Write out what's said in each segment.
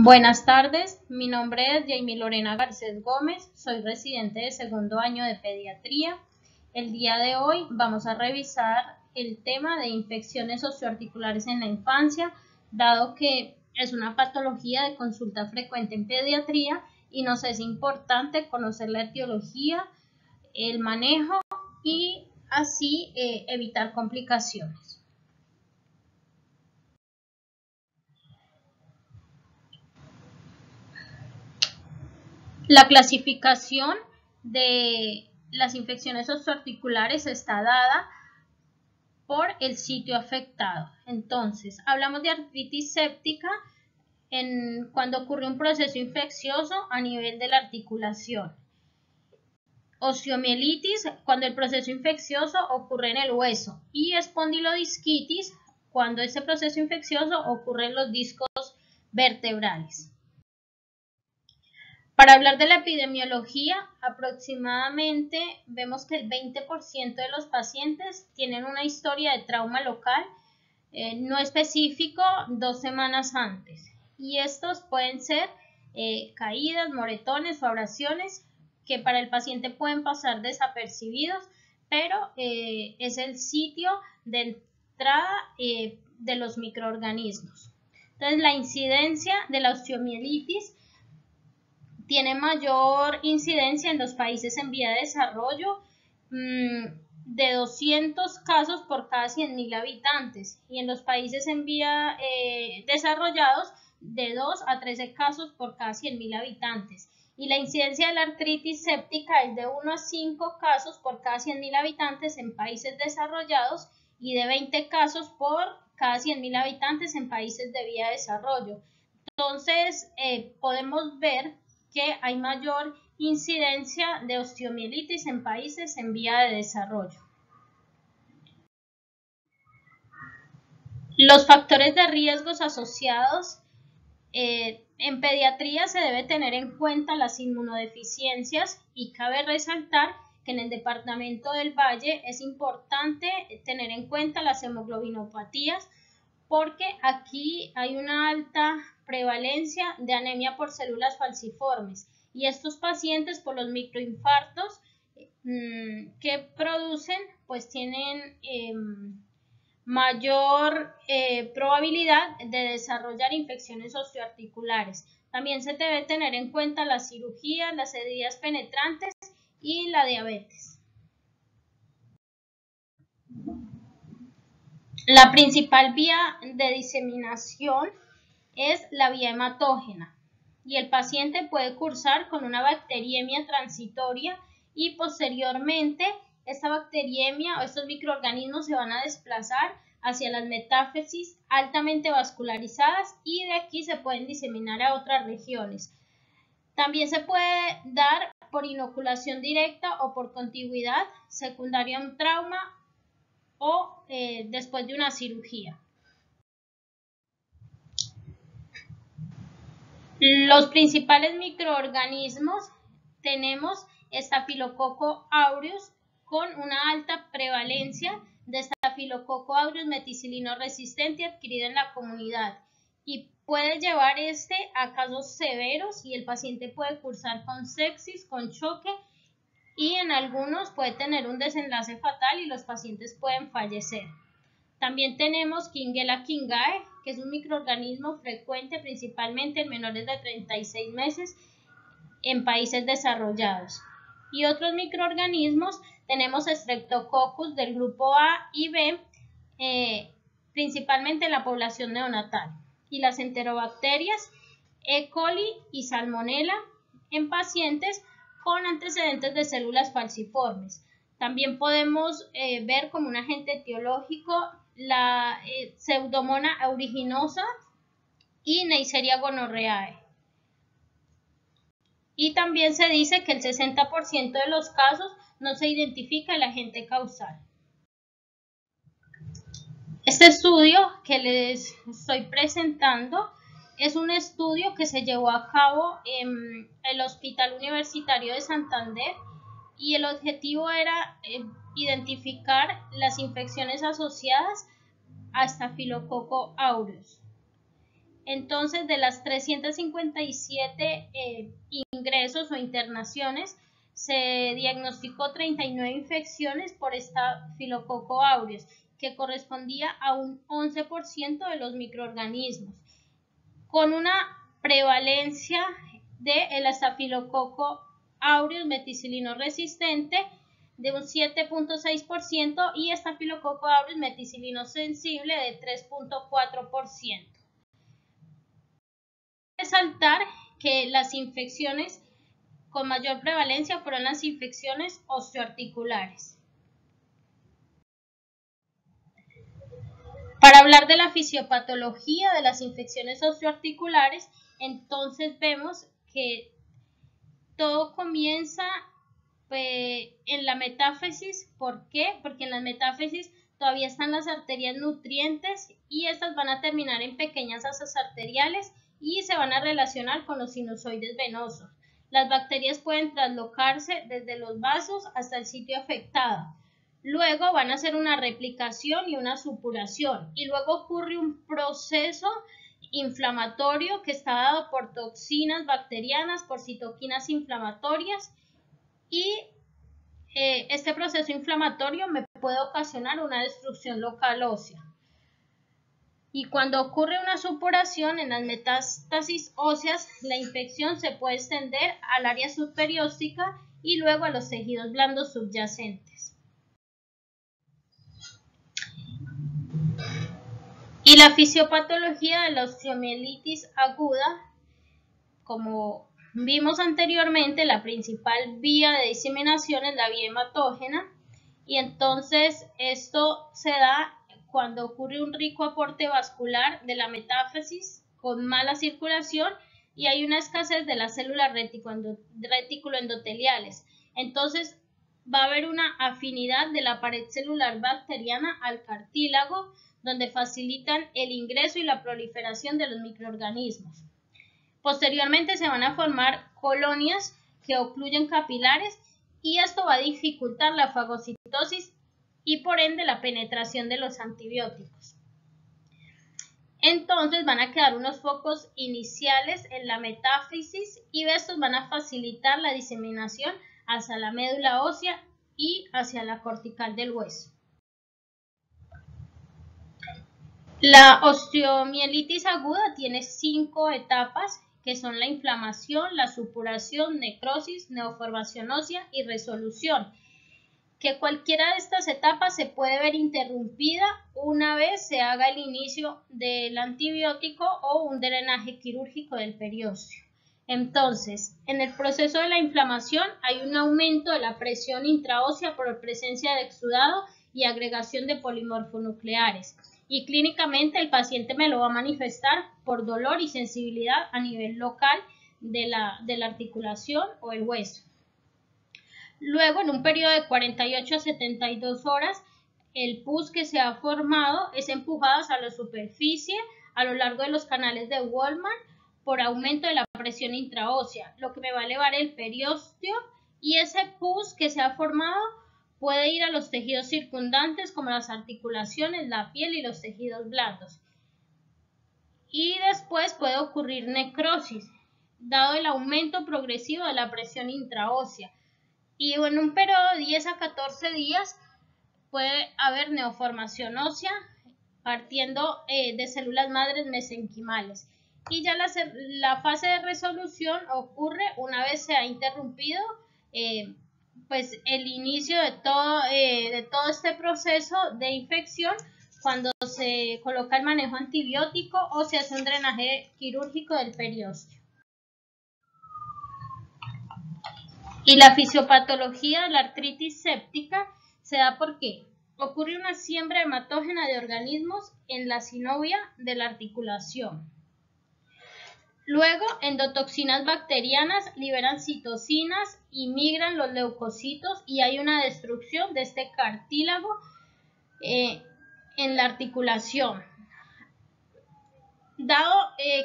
Buenas tardes, mi nombre es Jamie Lorena Garcés Gómez, soy residente de segundo año de pediatría. El día de hoy vamos a revisar el tema de infecciones socioarticulares en la infancia, dado que es una patología de consulta frecuente en pediatría y nos es importante conocer la etiología, el manejo y así evitar complicaciones. La clasificación de las infecciones socioarticulares está dada por el sitio afectado. Entonces, hablamos de artritis séptica cuando ocurre un proceso infeccioso a nivel de la articulación. Osteomielitis cuando el proceso infeccioso ocurre en el hueso y espondilodisquitis cuando ese proceso infeccioso ocurre en los discos vertebrales. Para hablar de la epidemiología, aproximadamente vemos que el 20% de los pacientes tienen una historia de trauma local no específico 2 semanas antes. Y estos pueden ser caídas, moretones o abrasiones que para el paciente pueden pasar desapercibidos, pero es el sitio de entrada de los microorganismos. Entonces, la incidencia de la osteomielitis tiene mayor incidencia en los países en vía de desarrollo, de 200 casos por cada 100.000 habitantes, y en los países en vía desarrollados de 2 a 13 casos por cada 100.000 habitantes. Y la incidencia de la artritis séptica es de 1 a 5 casos por cada 100.000 habitantes en países desarrollados y de 20 casos por cada 100.000 habitantes en países de vía de desarrollo. Entonces, podemos ver que hay mayor incidencia de osteomielitis en países en vía de desarrollo. Los factores de riesgos asociados en pediatría se debe tener en cuenta las inmunodeficiencias y cabe resaltar que en el departamento del Valle es importante tener en cuenta las hemoglobinopatías porque aquí hay una alta prevalencia de anemia por células falciformes y estos pacientes por los microinfartos que producen pues tienen mayor probabilidad de desarrollar infecciones osteoarticulares. También se debe tener en cuenta las cirugías, las heridas penetrantes y la diabetes. La principal vía de diseminación es la vía hematógena y el paciente puede cursar con una bacteriemia transitoria y posteriormente esta bacteriemia o estos microorganismos se van a desplazar hacia las metáfisis altamente vascularizadas y de aquí se pueden diseminar a otras regiones. También se puede dar por inoculación directa o por contigüidad secundaria a un trauma o después de una cirugía. Los principales microorganismos tenemos Staphylococcus aureus con una alta prevalencia de Staphylococcus aureus meticilino resistente adquirida en la comunidad y puede llevar a casos severos y el paciente puede cursar con sepsis, con choque y en algunos puede tener un desenlace fatal y los pacientes pueden fallecer. También tenemos Kingella kingae, que es un microorganismo frecuente principalmente en menores de 36 meses en países desarrollados. Y otros microorganismos tenemos Streptococcus del grupo A y B, principalmente en la población neonatal. Y las enterobacterias E. coli y Salmonella en pacientes con antecedentes de células falciformes. También podemos ver como un agente etiológico la Pseudomonas aeruginosa y Neisseria gonorrhoeae. Y también se dice que el 60% de los casos no se identifica el agente causal. Este estudio que les estoy presentando es un estudio que se llevó a cabo en el Hospital Universitario de Santander y el objetivo era identificar las infecciones asociadas a Staphylococcus aureus. Entonces, de las 357 ingresos o internaciones, se diagnosticó 39 infecciones por Staphylococcus aureus, que correspondía a un 11% de los microorganismos, con una prevalencia del Staphylococcus aureus meticilino resistente de un 7.6% y Staphylococcus aureus meticilino sensible de 3.4%. Resaltar que las infecciones con mayor prevalencia fueron las infecciones osteoarticulares. Para hablar de la fisiopatología de las infecciones osteoarticulares, entonces vemos que todo comienza en la metáfisis. ¿Por qué? Porque en la metáfisis todavía están las arterias nutrientes y estas van a terminar en pequeñas asas arteriales y se van a relacionar con los sinusoides venosos. Las bacterias pueden traslocarse desde los vasos hasta el sitio afectado. Luego van a hacer una replicación y una supuración y luego ocurre un proceso inflamatorio que está dado por toxinas bacterianas, por citoquinas inflamatorias y este proceso inflamatorio me puede ocasionar una destrucción local ósea. Y cuando ocurre una supuración en las metástasis óseas, la infección se puede extender al área subperióstica y luego a los tejidos blandos subyacentes. Y la fisiopatología de la osteomielitis aguda, como vimos anteriormente, la principal vía de diseminación es la vía hematógena y entonces esto se da cuando ocurre un rico aporte vascular de la metáfisis con mala circulación y hay una escasez de las células reticuloendoteliales. Entonces va a haber una afinidad de la pared celular bacteriana al cartílago, donde facilitan el ingreso y la proliferación de los microorganismos. Posteriormente se van a formar colonias que ocluyen capilares y esto va a dificultar la fagocitosis y por ende la penetración de los antibióticos. Entonces van a quedar unos focos iniciales en la metáfisis y estos van a facilitar la diseminación hacia la médula ósea y hacia la cortical del hueso. La osteomielitis aguda tiene 5 etapas que son la inflamación, la supuración, necrosis, neoformación ósea y resolución, que cualquiera de estas etapas se puede ver interrumpida una vez se haga el inicio del antibiótico o un drenaje quirúrgico del periósteo. Entonces, en el proceso de la inflamación hay un aumento de la presión intraósea por presencia de exudado y agregación de polimorfonucleares. Y clínicamente el paciente me lo va a manifestar por dolor y sensibilidad a nivel local de la articulación o el hueso. Luego, en un periodo de 48 a 72 horas, el pus que se ha formado es empujado hacia la superficie a lo largo de los canales de Wolman por aumento de la presión intraósea, lo que me va a elevar el periósteo y ese pus que se ha formado puede ir a los tejidos circundantes como las articulaciones, la piel y los tejidos blandos. Y después puede ocurrir necrosis, dado el aumento progresivo de la presión intraósea. Y en un periodo de 10 a 14 días puede haber neoformación ósea partiendo de células madres mesenquimales. Y ya la fase de resolución ocurre una vez se ha interrumpido pues el inicio de todo este proceso de infección cuando se coloca el manejo antibiótico o se hace un drenaje quirúrgico del periósteo. Y la fisiopatología de la artritis séptica se da porque ocurre una siembra hematógena de organismos en la sinovia de la articulación. Luego, endotoxinas bacterianas liberan citocinas y migran los leucocitos y hay una destrucción de este cartílago en la articulación. Dado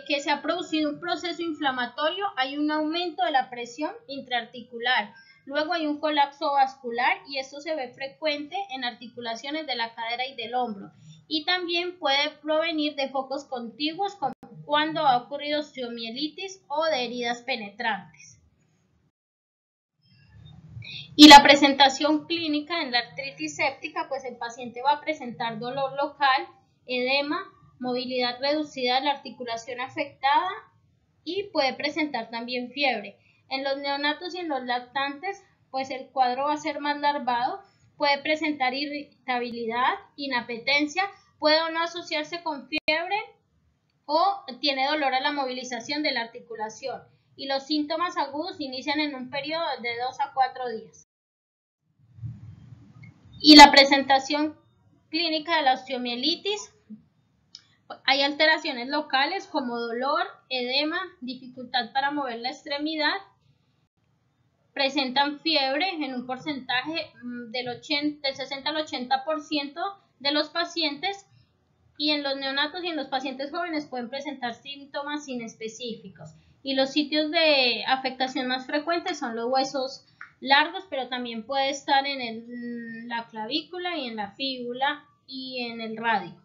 que se ha producido un proceso inflamatorio, hay un aumento de la presión intraarticular. Luego hay un colapso vascular y esto se ve frecuente en articulaciones de la cadera y del hombro. Y también puede provenir de focos contiguos con cuando ha ocurrido osteomielitis o de heridas penetrantes. Y la presentación clínica en la artritis séptica, pues el paciente va a presentar dolor local, edema, movilidad reducida de la articulación afectada y puede presentar también fiebre. En los neonatos y en los lactantes, pues el cuadro va a ser más larvado, puede presentar irritabilidad, inapetencia, puede o no asociarse con fiebre o tiene dolor a la movilización de la articulación. Y los síntomas agudos inician en un periodo de 2 a 4 días. Y la presentación clínica de la osteomielitis, hay alteraciones locales como dolor, edema, dificultad para mover la extremidad, presentan fiebre en un porcentaje del 60 al 80% de los pacientes, y en los neonatos y en los pacientes jóvenes pueden presentar síntomas inespecíficos. Y los sitios de afectación más frecuentes son los huesos largos, pero también puede estar en la clavícula y en la fíbula y en el radio.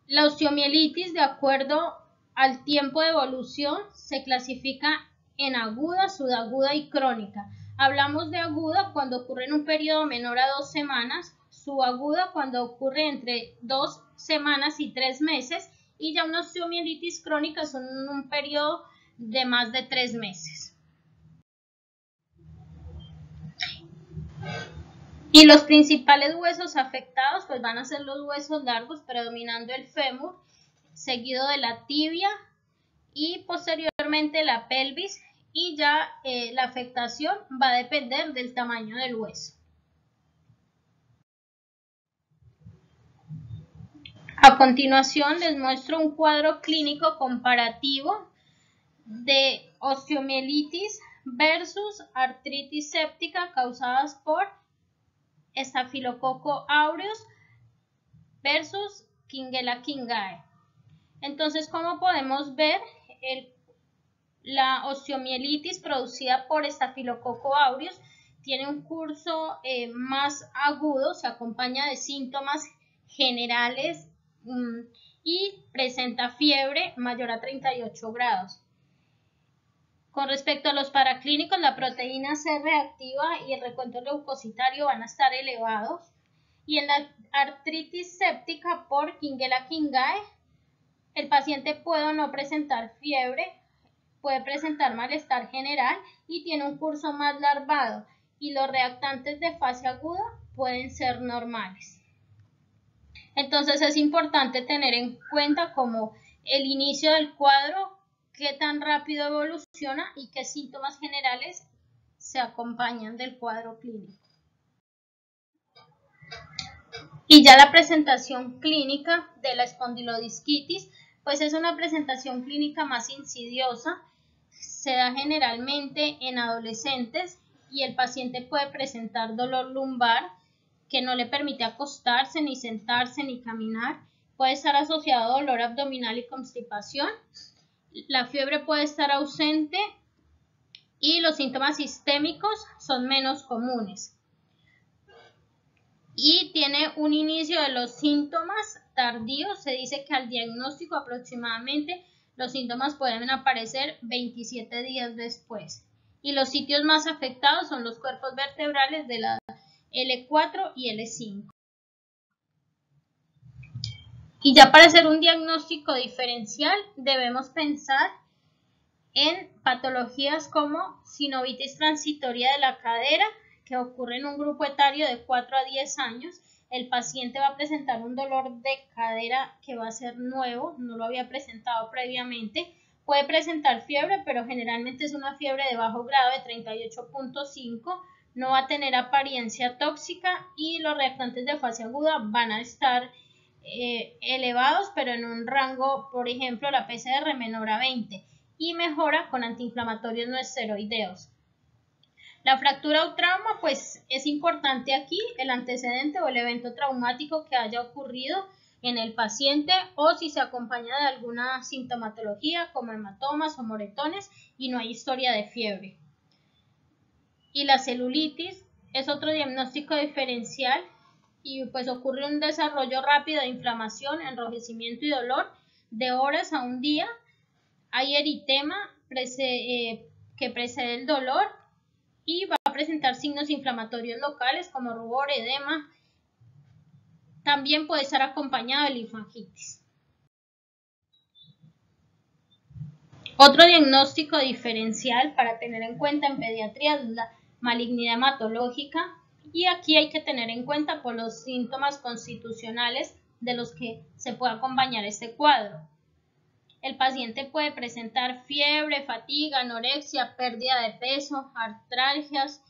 La osteomielitis, de acuerdo al tiempo de evolución, se clasifica en aguda, subaguda y crónica. Hablamos de aguda cuando ocurre en un periodo menor a 2 semanas, subaguda cuando ocurre entre 2 semanas y 3 meses, y ya una osteomielitis crónica son un periodo de más de 3 meses. Y los principales huesos afectados pues van a ser los huesos largos, predominando el fémur, seguido de la tibia y posteriormente la pelvis, y ya la afectación va a depender del tamaño del hueso. A continuación les muestro un cuadro clínico comparativo de osteomielitis versus artritis séptica causadas por Staphylococcus aureus versus Shigella kingae. Entonces, como podemos ver, la osteomielitis producida por Staphylococcus aureus tiene un curso más agudo, se acompaña de síntomas generales y presenta fiebre mayor a 38 grados. Con respecto a los paraclínicos, la proteína C reactiva y el recuento leucocitario van a estar elevados. Y en la artritis séptica por Shigella kingae, el paciente puede o no presentar fiebre, puede presentar malestar general y tiene un curso más larvado, y los reactantes de fase aguda pueden ser normales. Entonces es importante tener en cuenta como el inicio del cuadro, qué tan rápido evoluciona y qué síntomas generales se acompañan del cuadro clínico. Y ya la presentación clínica de la espondilodisquitis, pues es una presentación clínica más insidiosa, se da generalmente en adolescentes y el paciente puede presentar dolor lumbar que no le permite acostarse, ni sentarse, ni caminar. Puede estar asociado a dolor abdominal y constipación. La fiebre puede estar ausente y los síntomas sistémicos son menos comunes. Y tiene un inicio de los síntomas tardíos. Se dice que al diagnóstico aproximadamente los síntomas pueden aparecer 27 días después. Y los sitios más afectados son los cuerpos vertebrales de la L4 y L5. Y ya para hacer un diagnóstico diferencial debemos pensar en patologías como sinovitis transitoria de la cadera, que ocurre en un grupo etario de 4 a 10 años. El paciente va a presentar un dolor de cadera que va a ser nuevo, no lo había presentado previamente. Puede presentar fiebre, pero generalmente es una fiebre de bajo grado de 38.5, no va a tener apariencia tóxica y los reactantes de fase aguda van a estar elevados, pero en un rango, por ejemplo, la PCR menor a 20, y mejora con antiinflamatorios no esteroideos. La fractura o trauma, pues es importante aquí el antecedente o el evento traumático que haya ocurrido en el paciente, o si se acompaña de alguna sintomatología como hematomas o moretones y no hay historia de fiebre. Y la celulitis es otro diagnóstico diferencial, y pues ocurre un desarrollo rápido de inflamación, enrojecimiento y dolor. de horas a un día. Hay eritema que precede el dolor y va a presentar signos inflamatorios locales como rubor, edema. También puede estar acompañado de linfangitis. Otro diagnóstico diferencial para tener en cuenta en pediatría es la malignidad hematológica, y aquí hay que tener en cuenta por los síntomas constitucionales de los que se puede acompañar este cuadro. El paciente puede presentar fiebre, fatiga, anorexia, pérdida de peso, artralgias,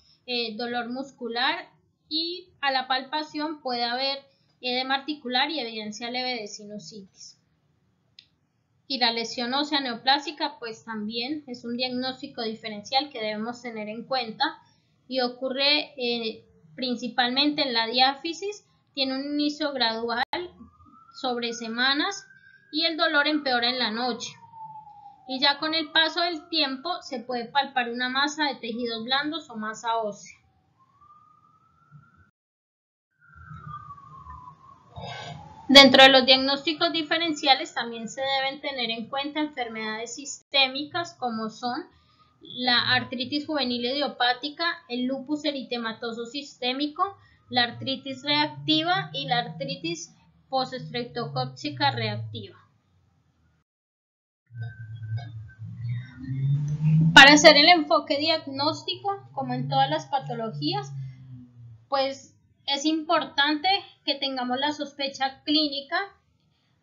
dolor muscular, y a la palpación puede haber edema articular y evidencia leve de sinusitis. Y la lesión ósea neoplásica pues también es un diagnóstico diferencial que debemos tener en cuenta y ocurre principalmente en la diáfisis, tiene un inicio gradual sobre semanas y el dolor empeora en la noche. Y ya con el paso del tiempo se puede palpar una masa de tejidos blandos o masa ósea. Dentro de los diagnósticos diferenciales también se deben tener en cuenta enfermedades sistémicas como son la artritis juvenil idiopática, el lupus eritematoso sistémico, la artritis reactiva y la artritis postestreptocóxica reactiva. Para hacer el enfoque diagnóstico, como en todas las patologías, pues es importante que tengamos la sospecha clínica,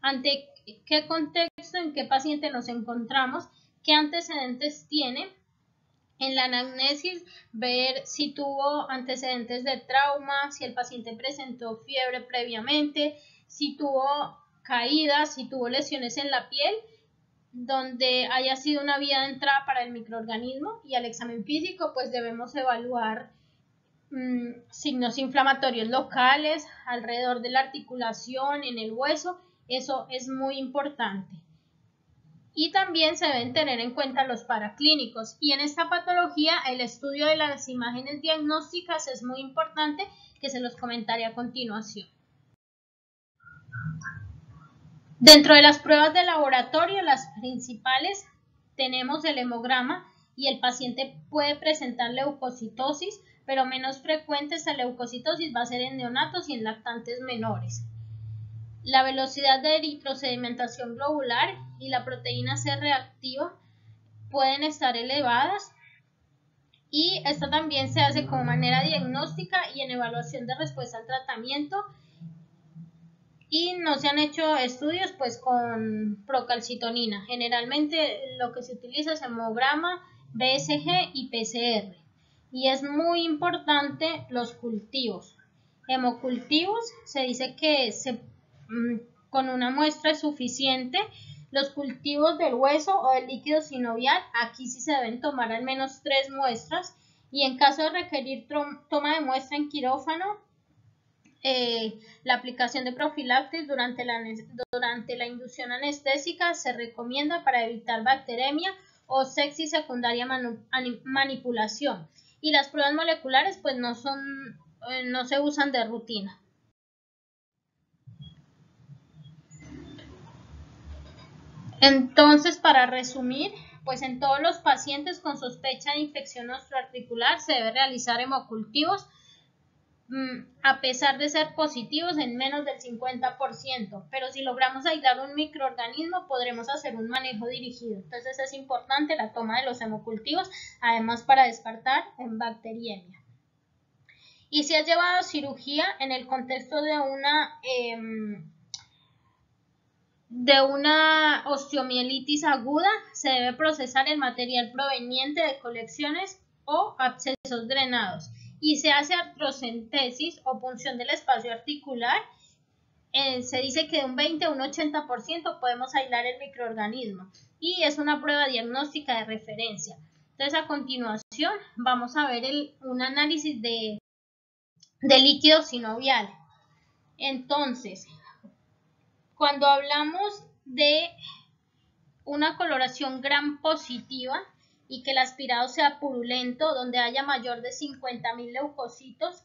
ante qué contexto, en qué paciente nos encontramos, qué antecedentes tiene. En la anamnesis, ver si tuvo antecedentes de trauma, si el paciente presentó fiebre previamente, si tuvo caídas, si tuvo lesiones en la piel, donde haya sido una vía de entrada para el microorganismo. Y al examen físico pues debemos evaluar signos inflamatorios locales alrededor de la articulación, en el hueso. Eso es muy importante. Y también se deben tener en cuenta los paraclínicos. Y en esta patología el estudio de las imágenes diagnósticas es muy importante, que se los comentaré a continuación. Dentro de las pruebas de laboratorio, las principales tenemos el hemograma, y el paciente puede presentar leucocitosis, pero menos frecuente esta leucocitosis va a ser en neonatos y en lactantes menores. La velocidad de eritrosedimentación globular y la proteína C reactiva pueden estar elevadas, y esto también se hace como manera diagnóstica y en evaluación de respuesta al tratamiento. Y no se han hecho estudios pues con procalcitonina. Generalmente lo que se utiliza es hemograma, BSG y PCR. Y es muy importante los cultivos. Hemocultivos, se dice que con una muestra es suficiente. Los cultivos del hueso o del líquido sinovial, aquí sí se deben tomar al menos 3 muestras. Y en caso de requerir toma de muestra en quirófano, la aplicación de profilaxis durante la inducción anestésica se recomienda para evitar bacteremia o sepsis secundaria manipulación. Y las pruebas moleculares pues no se usan de rutina. Entonces, para resumir, pues en todos los pacientes con sospecha de infección osteoarticular se debe realizar hemocultivos, a pesar de ser positivos en menos del 50%, pero si logramos aislar un microorganismo podremos hacer un manejo dirigido. Entonces es importante la toma de los hemocultivos, además para descartar en bacteriemia. Y si has llevado cirugía en el contexto de una osteomielitis aguda, se debe procesar el material proveniente de colecciones o abscesos drenados. Y se hace artrocentesis o punción del espacio articular. Se dice que de un 20 a un 80% podemos aislar el microorganismo, y es una prueba diagnóstica de referencia. Entonces, a continuación vamos a ver un análisis de líquido sinovial. Entonces, cuando hablamos de una coloración gram positiva y que el aspirado sea purulento, donde haya mayor de 50.000 leucocitos,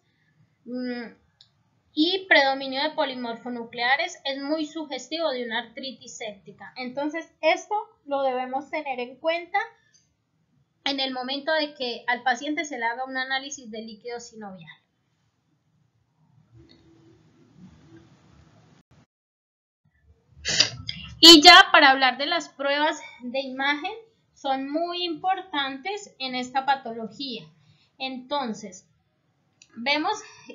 y predominio de polimorfonucleares es muy sugestivo de una artritis séptica. Entonces, esto lo debemos tener en cuenta en el momento de que al paciente se le haga un análisis de líquido sinovial. Y ya para hablar de las pruebas de imagen, son muy importantes en esta patología. Entonces, vemos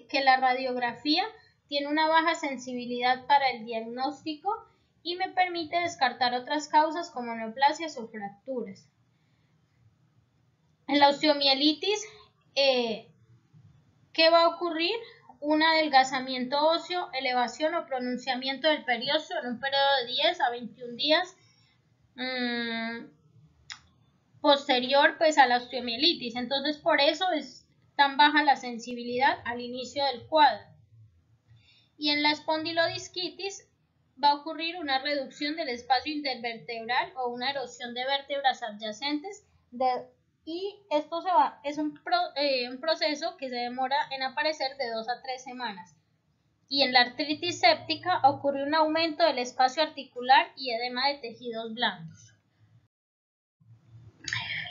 que la radiografía tiene una baja sensibilidad para el diagnóstico y me permite descartar otras causas como neoplasias o fracturas. En la osteomielitis, ¿qué va a ocurrir? Un adelgazamiento óseo, elevación o pronunciamiento del periósteo en un periodo de 10 a 21 días posterior pues a la osteomielitis. Entonces por eso es tan baja la sensibilidad al inicio del cuadro. Y en la espondilodisquitis va a ocurrir una reducción del espacio intervertebral o una erosión de vértebras adyacentes y esto es un proceso que se demora en aparecer de 2 a 3 semanas. Y en la artritis séptica ocurre un aumento del espacio articular y edema de tejidos blandos.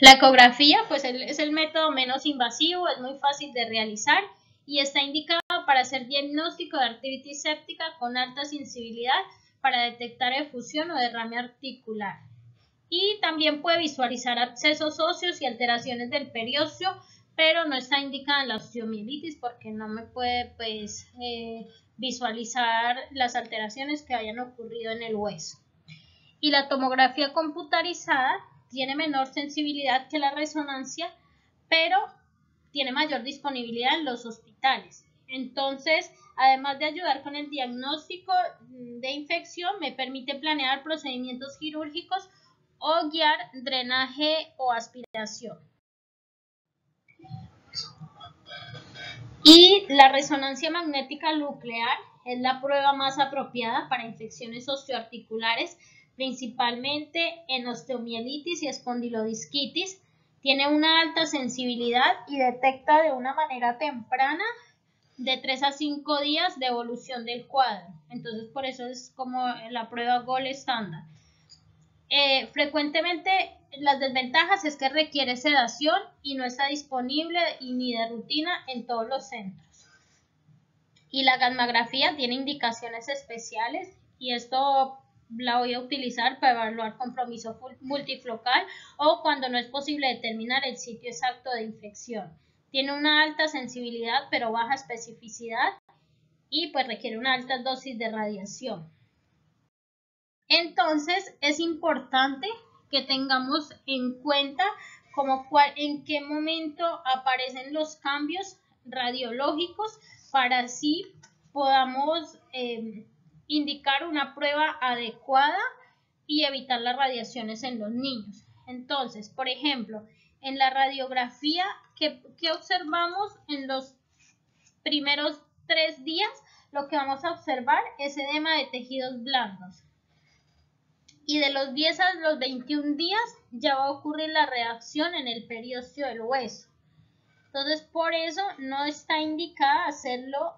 La ecografía pues es el método menos invasivo, es muy fácil de realizar y está indicado para hacer diagnóstico de artritis séptica con alta sensibilidad para detectar efusión o derrame articular. Y también puede visualizar abscesos óseos y alteraciones del periósteo, pero no está indicada en la osteomielitis porque no me puede visualizar las alteraciones que hayan ocurrido en el hueso. Y la tomografía computarizada tiene menor sensibilidad que la resonancia, pero tiene mayor disponibilidad en los hospitales. Entonces, además de ayudar con el diagnóstico de infección, me permite planear procedimientos quirúrgicos o guiar drenaje o aspiración. Y la resonancia magnética nuclear es la prueba más apropiada para infecciones osteoarticulares, principalmente en osteomielitis y espondilodisquitis. Tiene una alta sensibilidad y detecta de una manera temprana de 3 a 5 días de evolución del cuadro. Entonces, por eso es como la prueba gold estándar. Frecuentemente las desventajas es que requiere sedación y no está disponible ni de rutina en todos los centros. Y la gammagrafía tiene indicaciones especiales y esto la voy a utilizar para evaluar compromiso multifocal o cuando no es posible determinar el sitio exacto de infección. Tiene una alta sensibilidad pero baja especificidad y pues requiere una alta dosis de radiación. Entonces es importante que tengamos en cuenta en qué momento aparecen los cambios radiológicos para así podamos indicar una prueba adecuada y evitar las radiaciones en los niños. Entonces, por ejemplo, en la radiografía, ¿qué observamos en los primeros 3 días? Lo que vamos a observar es edema de tejidos blandos. Y de los 10 a los 21 días ya va a ocurrir la reacción en el periósteo del hueso. Entonces, por eso no está indicada hacerlo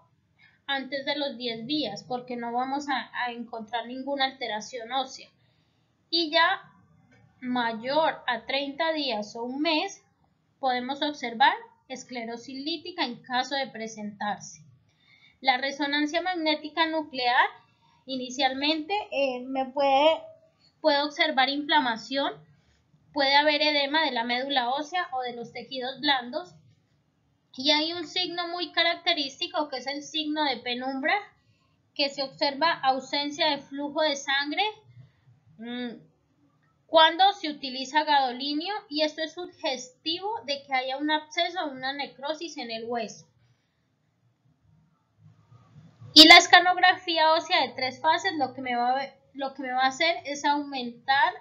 antes de los 10 días, porque no vamos a encontrar ninguna alteración ósea. Y ya mayor a 30 días o un mes, podemos observar esclerosis lítica en caso de presentarse. La resonancia magnética nuclear, inicialmente, puede observar inflamación, puede haber edema de la médula ósea o de los tejidos blandos y hay un signo muy característico que es el signo de penumbra, que se observa ausencia de flujo de sangre cuando se utiliza gadolinio y esto es sugestivo de que haya un absceso o una necrosis en el hueso. Y la escanografía ósea de 3 fases lo que me va a hacer es aumentar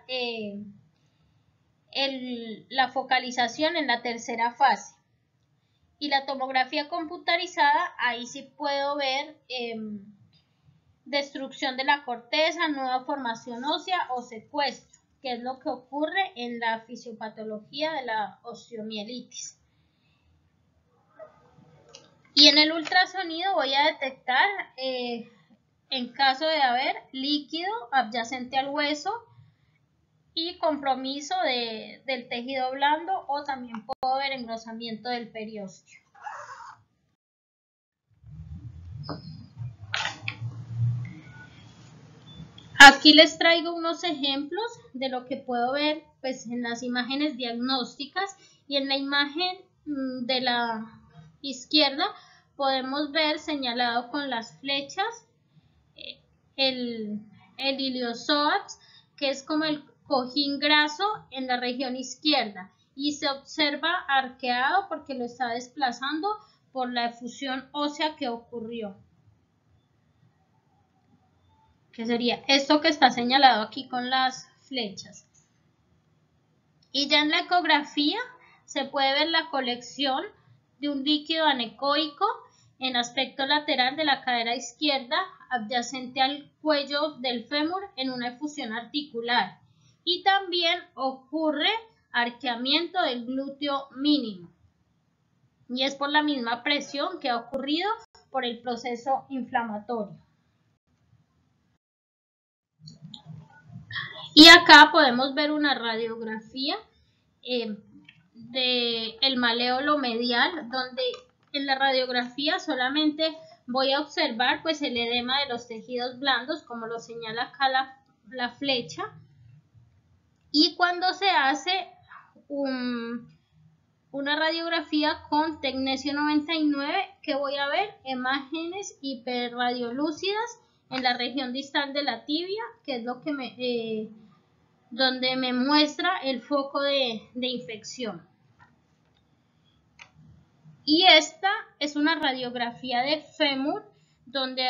la focalización en la tercera fase. Y la tomografía computarizada, ahí sí puedo ver destrucción de la corteza, nueva formación ósea o secuestro, que es lo que ocurre en la fisiopatología de la osteomielitis. Y en el ultrasonido voy a detectar, en caso de haber líquido adyacente al hueso y compromiso del tejido blando, o también puedo ver engrosamiento del periósteo. Aquí les traigo unos ejemplos de lo que puedo ver pues, en las imágenes diagnósticas, y en la imagen de la izquierda podemos ver señalado con las flechas el iliopsoas, que es como el cojín graso en la región izquierda, y se observa arqueado porque lo está desplazando por la efusión ósea que ocurrió, que sería esto que está señalado aquí con las flechas. Y ya en la ecografía se puede ver la colección de un líquido anecoico en aspecto lateral de la cadera izquierda, adyacente al cuello del fémur en una efusión articular. Y también ocurre arqueamiento del glúteo mínimo. Y es por la misma presión que ha ocurrido por el proceso inflamatorio. Y acá podemos ver una radiografía del maléolo medial, donde en la radiografía solamente voy a observar pues el edema de los tejidos blandos, como lo señala acá la flecha. Y cuando se hace una radiografía con tecnesio 99, que voy a ver imágenes hiperradiolúcidas en la región distal de la tibia, que es lo que donde me muestra el foco de infección. Y esta es una radiografía de fémur, donde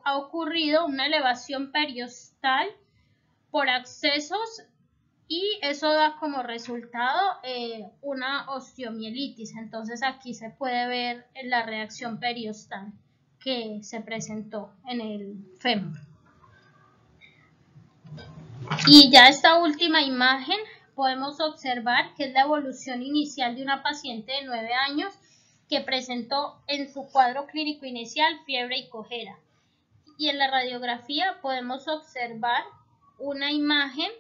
ha ocurrido una elevación periostal por accesos, y eso da como resultado una osteomielitis. Entonces aquí se puede ver la reacción periostal que se presentó en el fémur. Y ya esta última imagen podemos observar que es la evolución inicial de una paciente de 9 años que presentó en su cuadro clínico inicial fiebre y cojera. Y en la radiografía podemos observar una imagen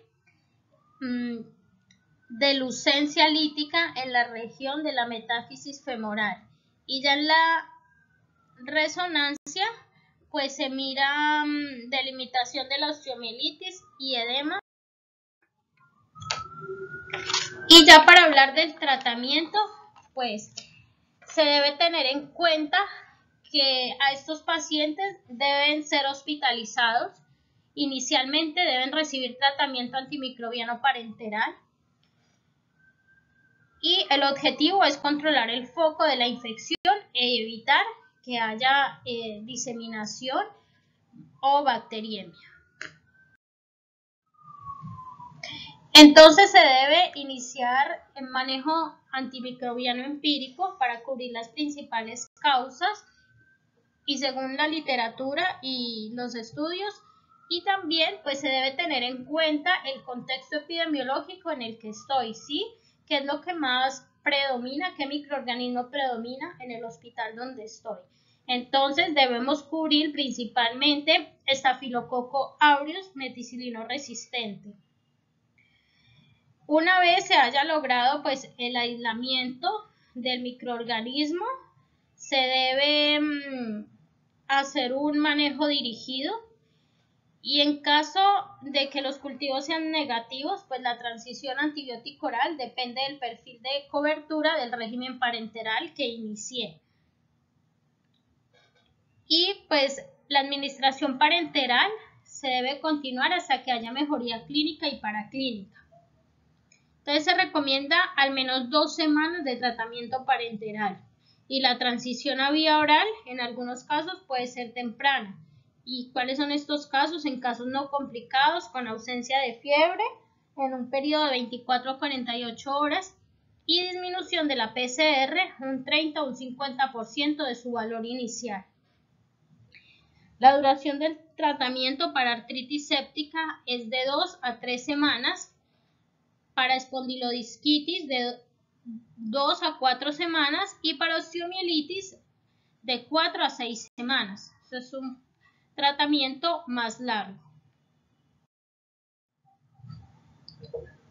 de lucencia lítica en la región de la metáfisis femoral. Y ya en la resonancia pues se mira delimitación de la osteomielitis y edema. Y ya para hablar del tratamiento, pues se debe tener en cuenta que a estos pacientes deben ser hospitalizados. Inicialmente deben recibir tratamiento antimicrobiano parenteral, y el objetivo es controlar el foco de la infección e evitar que haya diseminación o bacteriemia. Entonces se debe iniciar el manejo antimicrobiano empírico para cubrir las principales causas y según la literatura y los estudios, y también pues se debe tener en cuenta el contexto epidemiológico en el que estoy, ¿sí? ¿Qué es lo que más predomina? ¿Qué microorganismo predomina en el hospital donde estoy? Entonces debemos cubrir principalmente Staphylococcus aureus meticilino resistente. Una vez se haya logrado pues el aislamiento del microorganismo, se debe hacer un manejo dirigido, y en caso de que los cultivos sean negativos, pues la transición antibiótico oral depende del perfil de cobertura del régimen parenteral que inicié. Y pues la administración parenteral se debe continuar hasta que haya mejoría clínica y paraclínica. Entonces se recomienda al menos 2 semanas de tratamiento parenteral, y la transición a vía oral en algunos casos puede ser temprana. ¿Y cuáles son estos casos? En casos no complicados, con ausencia de fiebre en un periodo de 24 a 48 horas y disminución de la PCR un 30 o un 50% de su valor inicial. La duración del tratamiento para artritis séptica es de 2 a 3 semanas, para espondilodisquitis de 2 a 4 semanas y para osteomielitis de 4 a 6 semanas. Eso es un tratamiento más largo.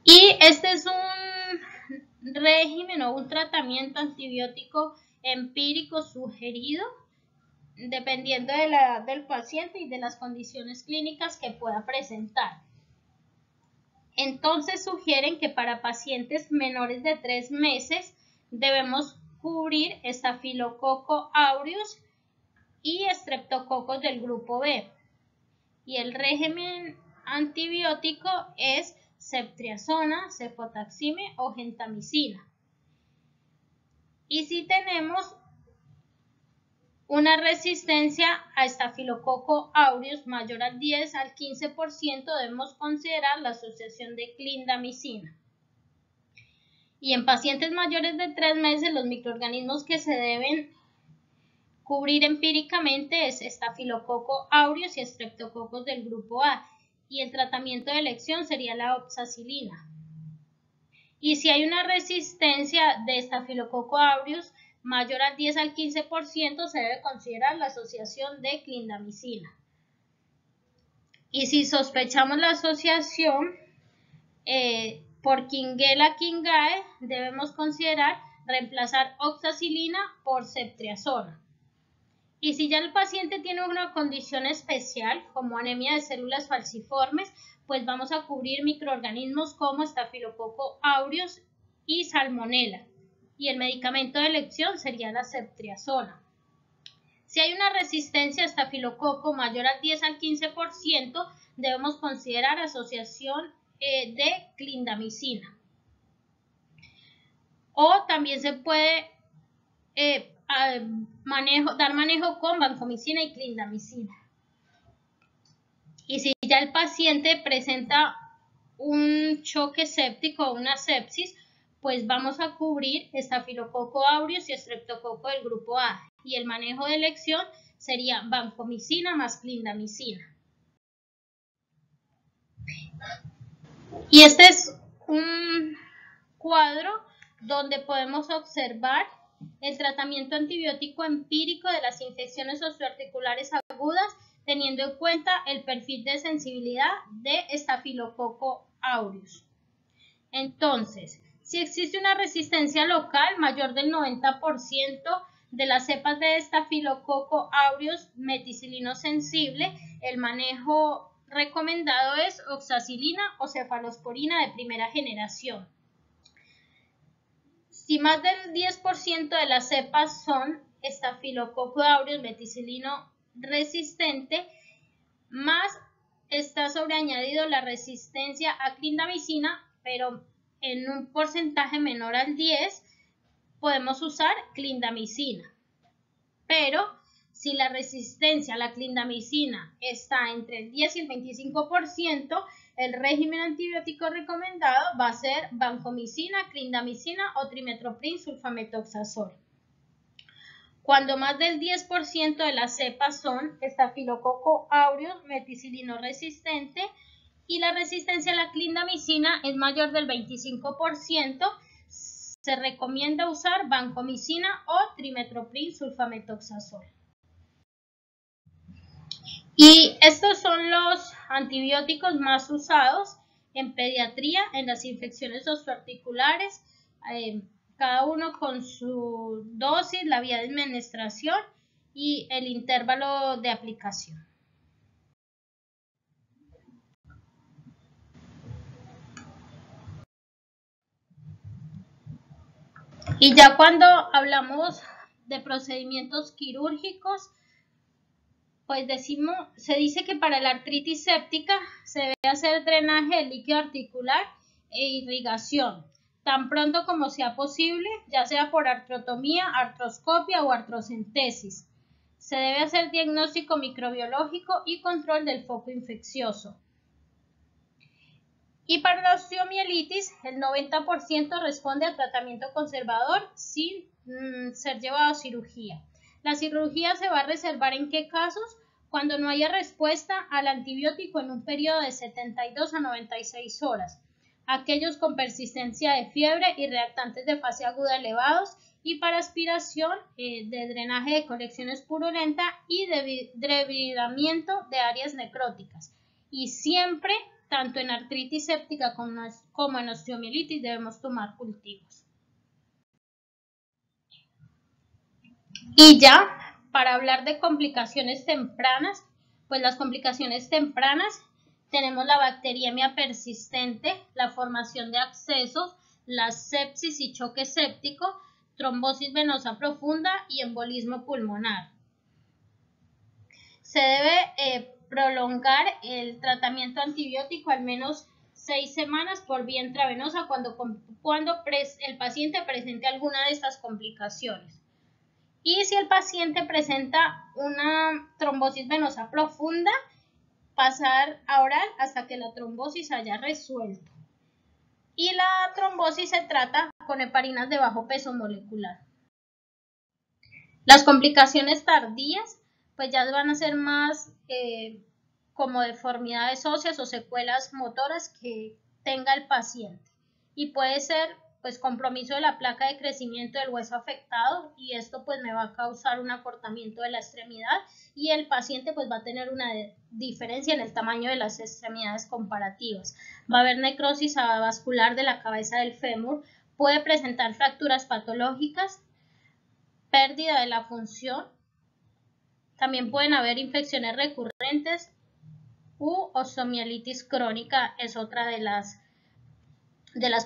Y este es un régimen o un tratamiento antibiótico empírico sugerido dependiendo de la edad del paciente y de las condiciones clínicas que pueda presentar. Entonces sugieren que para pacientes menores de 3 meses debemos cubrir Staphylococcus aureus y estreptococos del grupo B. Y el régimen antibiótico es ceftriaxona, cefotaxime o gentamicina. Y si tenemos una resistencia a Staphylococcus aureus mayor al 10 al 15%, debemos considerar la asociación de clindamicina. Y en pacientes mayores de 3 meses, los microorganismos que se deben cubrir empíricamente es Staphylococcus aureus y estreptococos del grupo A. Y el tratamiento de elección sería la oxacilina. Y si hay una resistencia de Staphylococcus aureus mayor al 10 al 15%, se debe considerar la asociación de clindamicina. Y si sospechamos la asociación por Kingella kingae, debemos considerar reemplazar oxacilina por ceftriaxona. Y si ya el paciente tiene una condición especial, como anemia de células falciformes, pues vamos a cubrir microorganismos como Staphylococcus aureus y Salmonella. Y el medicamento de elección sería la ceftriaxona. Si hay una resistencia a estafilococo mayor al 10 al 15%, debemos considerar asociación de clindamicina. O también se puede dar manejo con vancomicina y clindamicina. Y si ya el paciente presenta un choque séptico o una sepsis, pues vamos a cubrir Staphylococcus aureus y estreptococo del grupo A. Y el manejo de elección sería vancomicina más clindamicina. Y este es un cuadro donde podemos observar el tratamiento antibiótico empírico de las infecciones osteoarticulares agudas, teniendo en cuenta el perfil de sensibilidad de Staphylococcus aureus. Entonces, si existe una resistencia local mayor del 90% de las cepas de Staphylococcus aureus meticilino sensible, el manejo recomendado es oxacilina o cefalosporina de primera generación. Si más del 10% de las cepas son Staphylococcus aureus meticilino resistente, más está sobreañadido la resistencia a clindamicina, pero en un porcentaje menor al 10, podemos usar clindamicina. Pero si la resistencia a la clindamicina está entre el 10 y el 25%, el régimen antibiótico recomendado va a ser vancomicina, clindamicina o trimethoprim sulfametoxazol. Cuando más del 10% de las cepas son Staphylococcus aureus meticilino resistente y la resistencia a la clindamicina es mayor del 25%, se recomienda usar vancomicina o trimethoprim sulfametoxazol. Y estos son los antibióticos más usados en pediatría en las infecciones osteoarticulares, cada uno con su dosis, la vía de administración y el intervalo de aplicación. Y ya cuando hablamos de procedimientos quirúrgicos, pues se dice que para la artritis séptica se debe hacer drenaje del líquido articular e irrigación, tan pronto como sea posible, ya sea por artrotomía, artroscopia o artrocentesis. Se debe hacer diagnóstico microbiológico y control del foco infeccioso. Y para la osteomielitis, el 90% responde a tratamiento conservador sin ser llevado a cirugía. La cirugía se va a reservar en qué casos? Cuando no haya respuesta al antibiótico en un periodo de 72 a 96 horas. Aquellos con persistencia de fiebre y reactantes de fase aguda elevados y para aspiración de drenaje de colecciones purulenta y de debridamiento de áreas necróticas. Y siempre, tanto en artritis séptica como en osteomielitis, debemos tomar cultivos. Y ya, para hablar de complicaciones tempranas, pues las complicaciones tempranas tenemos la bacteriemia persistente, la formación de abscesos, la sepsis y choque séptico, trombosis venosa profunda y embolismo pulmonar. Se debe prolongar el tratamiento antibiótico al menos 6 semanas por vía intravenosa cuando el paciente presente alguna de estas complicaciones. Y si el paciente presenta una trombosis venosa profunda, pasar a oral hasta que la trombosis haya resuelto. Y la trombosis se trata con heparinas de bajo peso molecular. Las complicaciones tardías, pues ya van a ser más como deformidades óseas o secuelas motoras que tenga el paciente. Y puede ser pues compromiso de la placa de crecimiento del hueso afectado, y esto pues me va a causar un acortamiento de la extremidad, y el paciente pues va a tener una diferencia en el tamaño de las extremidades comparativas. Va a haber necrosis vascular de la cabeza del fémur, puede presentar fracturas patológicas, pérdida de la función, también pueden haber infecciones recurrentes u osteomielitis crónica, es otra de las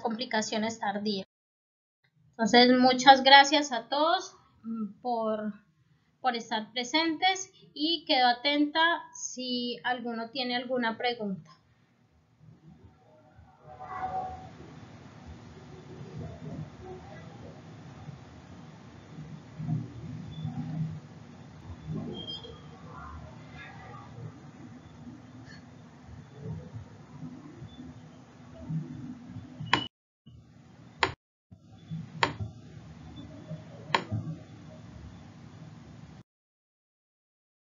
complicaciones tardías. Entonces, muchas gracias a todos por estar presentes, y quedo atenta si alguno tiene alguna pregunta.